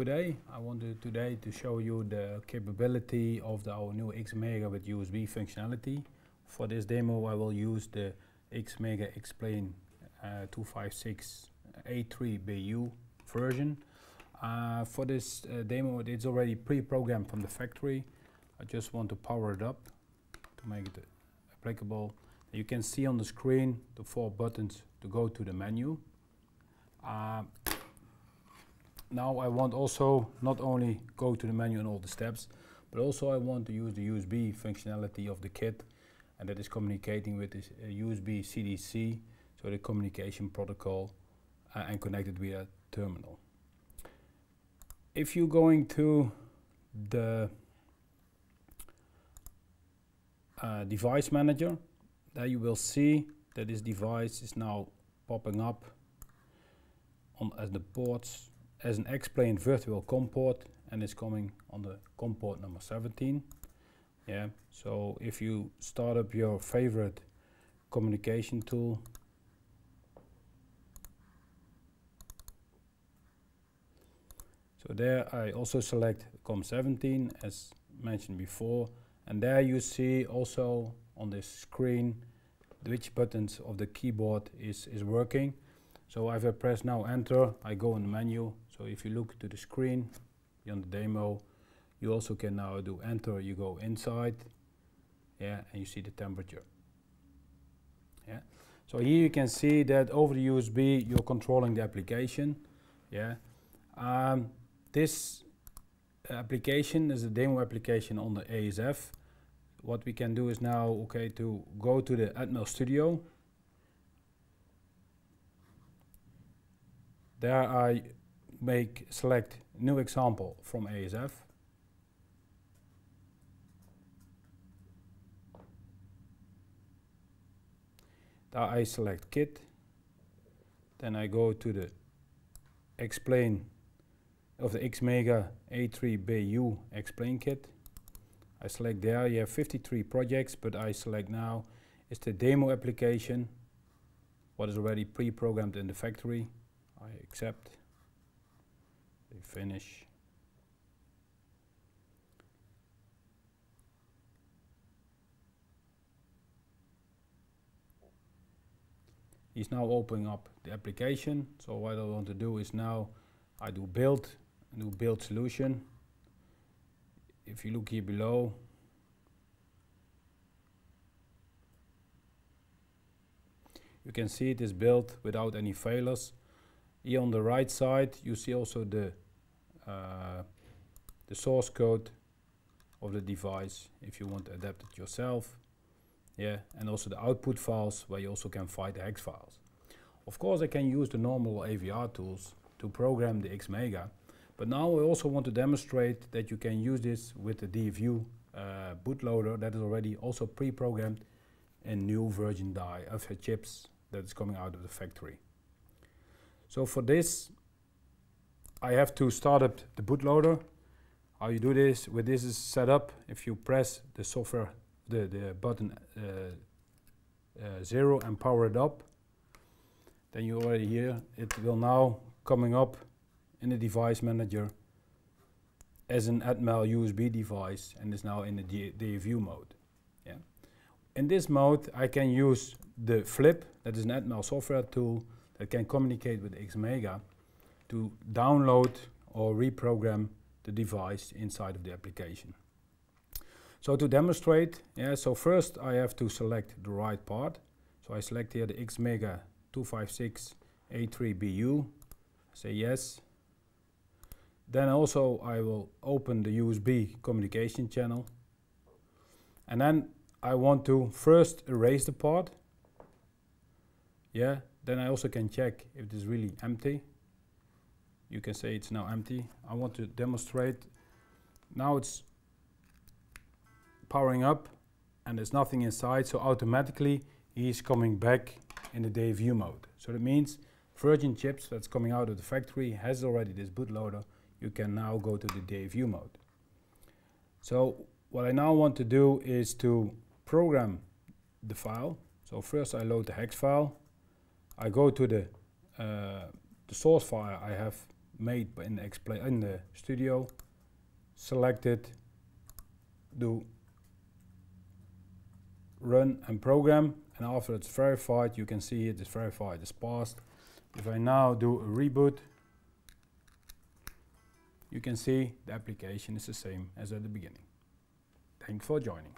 Good day. I wanted today to show you the capability of our new XMEGA with USB functionality. For this demo I will use the XMEGA Explain 256A3BU version. For this demo it's already pre-programmed from the factory. I just want to power it up to make it applicable. You can see on the screen the 4 buttons to go to the menu. Now I want also not only go to the menu and all the steps, but also I want to use the USB functionality of the kit, and that is communicating with this USB CDC, so the communication protocol, and connected via terminal. If you're going to the device manager, there you will see that this device is now popping up on as the ports as an Explain virtual COM port, and it's coming on the COM port number 17. Yeah, so if you start up your favorite communication tool, so there I also select COM 17 as mentioned before, and there you see also on this screen which buttons of the keyboard is working. So if I press now enter, I go in the menu. So if you look to the screen on the demo, you also can now do enter, you go inside, yeah, and you see the temperature. Yeah. So here you can see that over the USB you're controlling the application. Yeah. This application is a demo application on the ASF. What we can do is now to go to the Atmel Studio. There I select new example from ASF. There I select kit. Then I go to the Explain of the XMEGA A3BU Explain kit. I select there, you have 53 projects, but I select now is the demo application, what is already pre-programmed in the factory. I accept, I finish. He's now opening up the application. So what I want to do is now I do build solution. If you look here below, you can see it is built without any failures. Here on the right side you see also the source code of the device if you want to adapt it yourself. Yeah, and also the output files where you also can find the hex files. Of course I can use the normal AVR tools to program the XMEGA, but now I also want to demonstrate that you can use this with the DFU bootloader that is already also pre-programmed in new version die of chips that is coming out of the factory. So for this I have to start up the bootloader. How you do this with this is set up. If you press the software, the button 0 and power it up, then you already hear it will now coming up in the device manager as an Atmel USB device, and is now in the DFU mode. Yeah. In this mode I can use the Flip, that is an Atmel software tool that can communicate with XMEGA to download or reprogram the device inside of the application. So to demonstrate, so first I have to select the right part. So I select here the XMEGA 256A3BU, say yes. Then also I will open the USB communication channel. And then I want to first erase the part. Yeah, then I also can check if it is really empty. You can say it's now empty. I want to demonstrate. Now it's powering up and there's nothing inside, so automatically he's coming back in the DFU mode. So that means virgin chips that's coming out of the factory has already this bootloader. You can now go to the DFU mode. So what I now want to do is to program the file. So first I load the hex file. I go to the source file I have made in the studio, select it, do run and program, and after it's verified, you can see it is verified, it's passed. If I now do a reboot, you can see the application is the same as at the beginning. Thanks for joining.